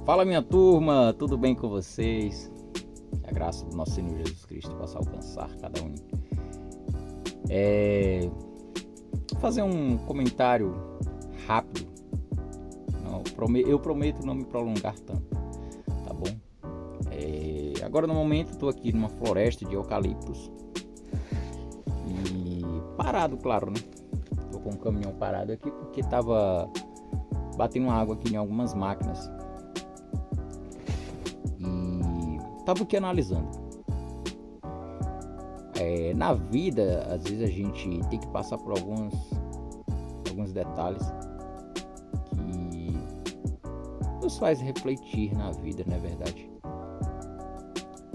Fala, minha turma, tudo bem com vocês? Que a graça do nosso Senhor Jesus Cristo possa alcançar cada um. Vou fazer um comentário rápido. Eu prometo não me prolongar tanto, tá bom? Agora no momento estou aqui numa floresta de eucaliptos e parado, claro, né? Tô com um caminhão parado aqui porque tava batendo água aqui em algumas máquinas. Estava aqui analisando. Na vida, às vezes a gente tem que passar por alguns detalhes que nos faz refletir na vida, não é verdade?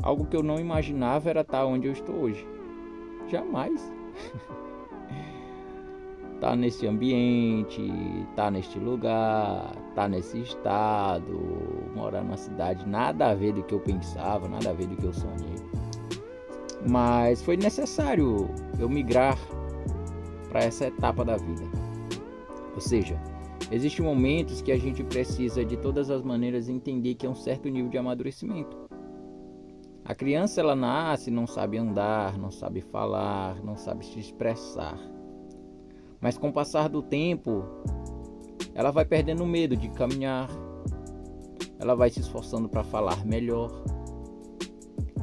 Algo que eu não imaginava era estar onde eu estou hoje. Jamais. Tá nesse ambiente, tá neste lugar, tá nesse estado, morar numa cidade, nada a ver do que eu pensava, nada a ver do que eu sonhei. Mas foi necessário eu migrar para essa etapa da vida. Ou seja, existem momentos que a gente precisa de todas as maneiras entender que é um certo nível de amadurecimento. A criança, ela nasce, não sabe andar, não sabe falar, não sabe se expressar. Mas com o passar do tempo, ela vai perdendo o medo de caminhar, ela vai se esforçando para falar melhor.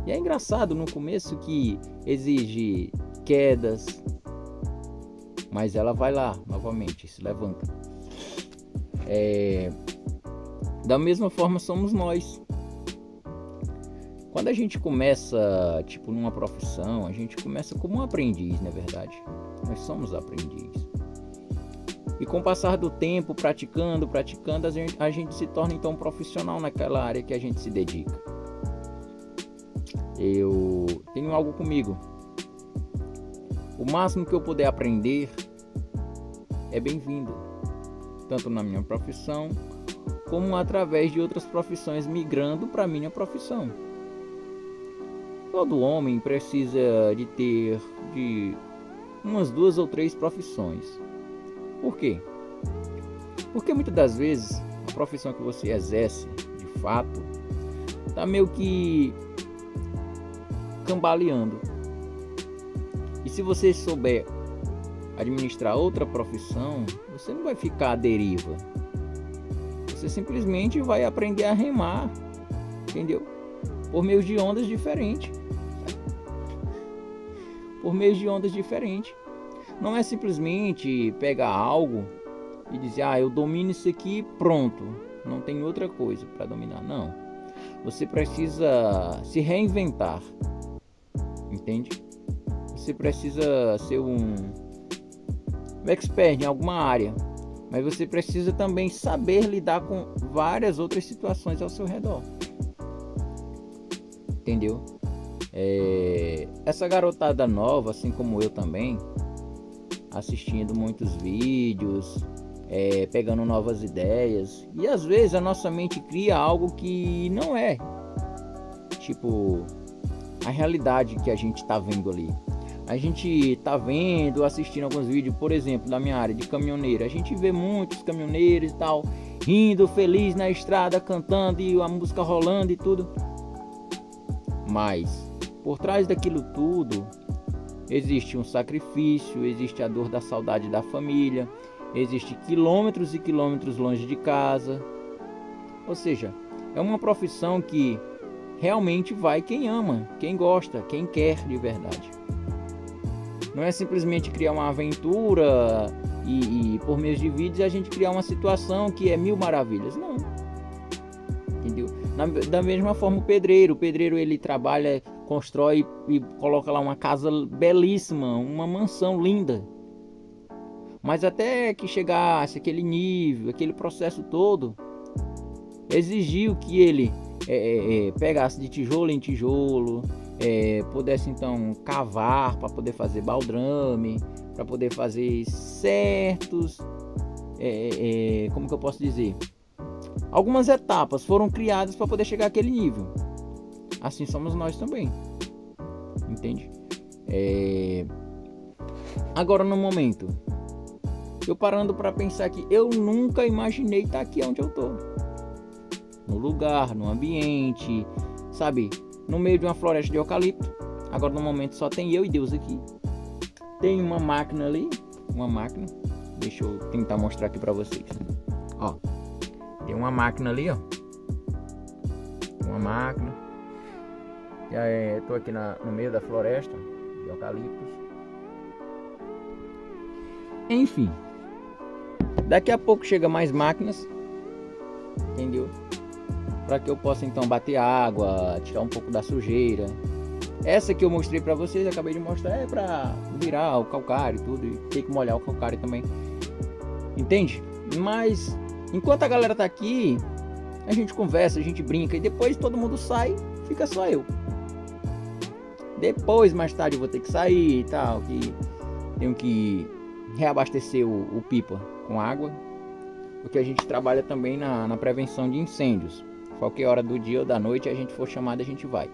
E é engraçado no começo que exige quedas, mas ela vai lá novamente, se levanta. Da mesma forma somos nós. Quando a gente começa, numa profissão, a gente começa como um aprendiz, não é verdade? Nós somos aprendiz. E com o passar do tempo, praticando, a gente se torna então um profissional naquela área que a gente se dedica. Eu tenho algo comigo. O máximo que eu puder aprender é bem-vindo. Tanto na minha profissão, como através de outras profissões migrando para a minha profissão. Todo homem precisa de ter umas 2 ou 3 profissões. Por quê? Porque muitas das vezes a profissão que você exerce, de fato, está meio que cambaleando. E se você souber administrar outra profissão, você não vai ficar à deriva. Você simplesmente vai aprender a remar, entendeu? Por meio de ondas diferentes. Não é simplesmente pegar algo e dizer, eu domino isso aqui, pronto. Não tem outra coisa para dominar. Não. Você precisa se reinventar. Entende? Você precisa ser um expert em alguma área. Mas você precisa também saber lidar com várias outras situações ao seu redor. Entendeu? Essa garotada nova, assim como eu também, assistindo muitos vídeos, pegando novas ideias, e às vezes a nossa mente cria algo que não é a realidade que a gente está vendo ali. A gente está vendo, assistindo alguns vídeos, por exemplo, da minha área de caminhoneiro. A gente vê muitos caminhoneiros e tal, rindo, feliz na estrada, cantando e a música rolando e tudo. Mas por trás daquilo tudo existe um sacrifício, existe a dor da saudade da família, existe quilômetros e quilômetros longe de casa. Ou seja, é uma profissão que realmente vai quem ama, quem gosta, quem quer de verdade. Não é simplesmente criar uma aventura e por meio de vídeos a gente criar uma situação que é 1000 maravilhas. Não. Entendeu? Da mesma forma o pedreiro ele trabalha, constrói e coloca lá uma casa belíssima, uma mansão linda. Mas até que chegasse aquele nível, aquele processo todo, exigiu que ele pegasse de tijolo em tijolo, pudesse então cavar para poder fazer baldrame, para poder fazer certos, como que eu posso dizer? Algumas etapas foram criadas para poder chegar àquele nível. Assim somos nós também, entende? Agora no momento, eu parando para pensar que eu nunca imaginei estar aqui onde eu tô, no lugar, no ambiente, sabe? No meio de uma floresta de eucalipto. Agora no momento só tem eu e Deus aqui. Tem uma máquina ali, deixa eu tentar mostrar aqui pra vocês. Ó, tem uma máquina ali, ó. Uma máquina. Tô aqui no meio da floresta de eucaliptos. Enfim, daqui a pouco chega mais máquinas, entendeu? Para que eu possa então bater água, tirar um pouco da sujeira. Essa que eu mostrei para vocês, acabei de mostrar, é para virar o calcário e tudo, e tem que molhar o calcário também, entende? Mas enquanto a galera tá aqui, a gente conversa, a gente brinca, e depois todo mundo sai, fica só eu. Depois, mais tarde, eu vou ter que sair e tal, que tenho que reabastecer o pipa com água, porque a gente trabalha também na prevenção de incêndios. Qualquer hora do dia ou da noite a gente for chamado, a gente vai.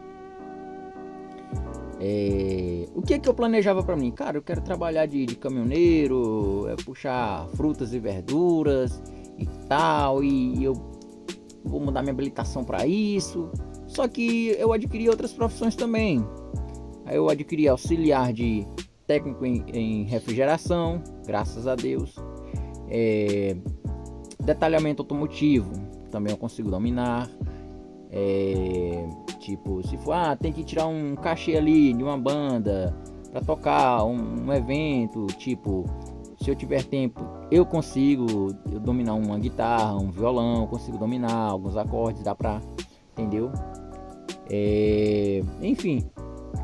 O que eu planejava para mim? Cara, eu quero trabalhar de caminhoneiro, puxar frutas e verduras e tal, e eu vou mudar minha habilitação para isso. Só que eu adquiri outras profissões também. Aí eu adquiri auxiliar de técnico em refrigeração, graças a Deus. Detalhamento automotivo, também eu consigo dominar. Tipo, se for, tem que tirar um cachê ali de uma banda para tocar um evento, tipo, se eu tiver tempo, eu consigo dominar uma guitarra, um violão, eu consigo dominar alguns acordes, dá pra, entendeu? Enfim,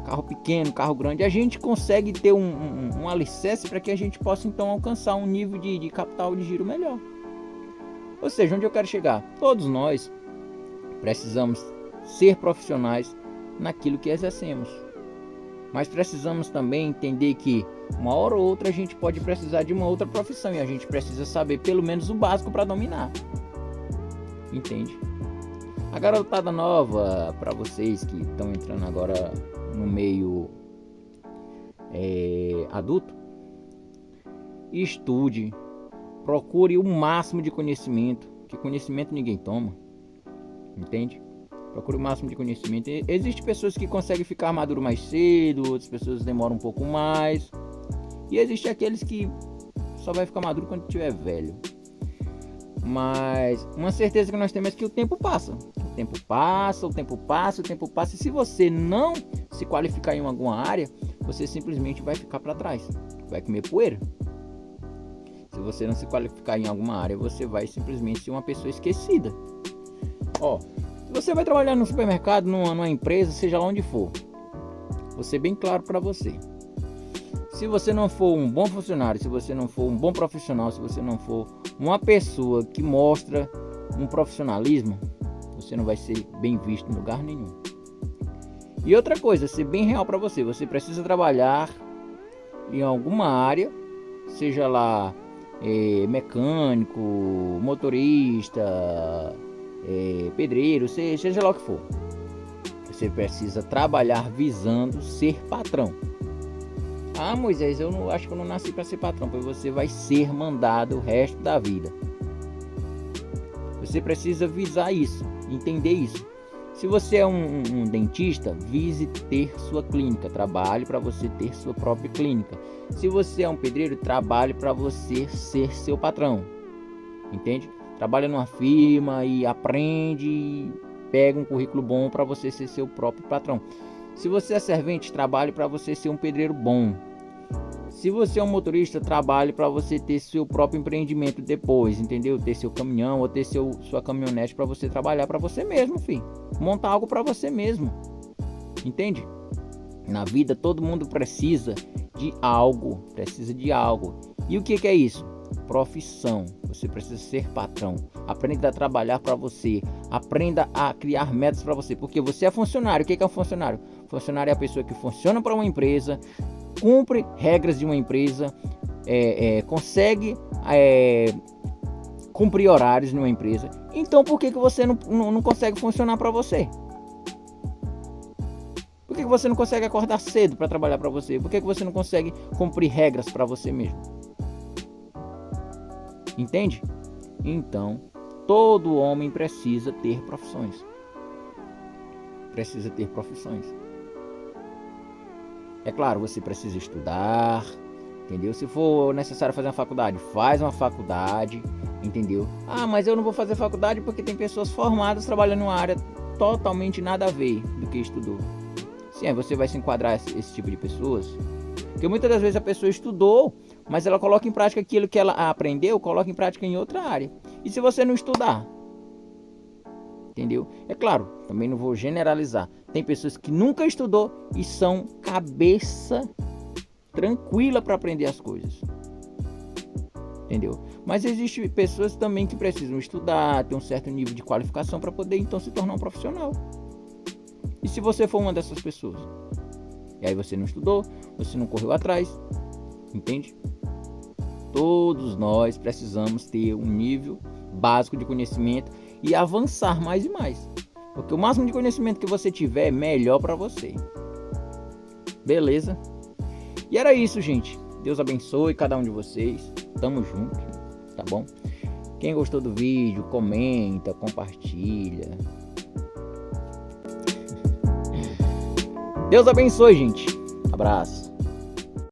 carro pequeno, carro grande, a gente consegue ter um alicerce para que a gente possa então alcançar um nível de capital de giro melhor. Ou seja, onde eu quero chegar? Todos nós precisamos ser profissionais naquilo que exercemos, mas precisamos também entender que uma hora ou outra a gente pode precisar de uma outra profissão e a gente precisa saber pelo menos o básico para dominar, entende? A garotada nova, para vocês que estão entrando agora no meio adulto, estude, procure o máximo de conhecimento, que conhecimento ninguém toma, entende? Procure o máximo de conhecimento. Existem pessoas que conseguem ficar maduro mais cedo, outras pessoas demoram um pouco mais, e existem aqueles que só vai ficar maduro quando tiver velho. Mas uma certeza que nós temos é que o tempo passa. O tempo passa, e se você não se qualificar em alguma área, você simplesmente vai ficar para trás, vai comer poeira. Se você não se qualificar em alguma área, você vai simplesmente ser uma pessoa esquecida. Se você vai trabalhar no supermercado, numa empresa, seja lá onde for, vou ser bem claro para você. Se você não for um bom funcionário, se você não for um bom profissional, se você não for uma pessoa que mostra um profissionalismo, você não vai ser bem visto em lugar nenhum. E outra coisa, ser bem real para você, você precisa trabalhar em alguma área, seja lá mecânico, motorista, pedreiro, seja lá o que for. Você precisa trabalhar visando ser patrão. Moisés, acho que eu não nasci para ser patrão, porque você vai ser mandado o resto da vida. Você precisa visar isso, entender isso. Se você é um dentista, vise ter sua clínica, trabalhe para você ter sua própria clínica. Se você é um pedreiro, trabalhe para você ser seu patrão, entende? Trabalha numa firma e aprende, e pega um currículo bom para você ser seu próprio patrão. Se você é servente, trabalhe para você ser um pedreiro bom. Se você é um motorista, trabalhe para você ter seu próprio empreendimento depois, entendeu? Ter seu caminhão ou ter sua caminhonete para você trabalhar para você mesmo, filho. Montar algo para você mesmo, entende? Na vida todo mundo precisa de algo, E o que é isso? Profissão. Você precisa ser patrão. Aprenda a trabalhar para você. Aprenda a criar metas para você. Porque você é funcionário. O que é um funcionário? Funcionário é a pessoa que funciona para uma empresa, cumpre regras de uma empresa, consegue cumprir horários numa empresa. Então por que você não consegue funcionar para você? Por que você não consegue acordar cedo para trabalhar para você? Por que você não consegue cumprir regras para você mesmo? Entende? Então, todo homem precisa ter profissões. Precisa ter profissões. É claro, você precisa estudar, entendeu? Se for necessário fazer uma faculdade, faz uma faculdade, entendeu? Ah, mas eu não vou fazer faculdade porque tem pessoas formadas trabalhando em uma área totalmente nada a ver do que estudou. Sim, aí você vai se enquadrar esse tipo de pessoas. Porque muitas das vezes a pessoa estudou, mas ela coloca em prática aquilo que ela aprendeu, coloca em prática em outra área. E se você não estudar? Entendeu? É claro, também não vou generalizar. Tem pessoas que nunca estudou e são cabeça tranquila para aprender as coisas. Entendeu? Mas existem pessoas também que precisam estudar, ter um certo nível de qualificação para poder então se tornar um profissional. E se você for uma dessas pessoas? E aí você não estudou, você não correu atrás, entende? Todos nós precisamos ter um nível básico de conhecimento e avançar mais e mais. Porque o máximo de conhecimento que você tiver é melhor para você. Beleza? E era isso, gente. Deus abençoe cada um de vocês. Tamo junto, tá bom? Quem gostou do vídeo, comenta, compartilha. Deus abençoe, gente. Abraço.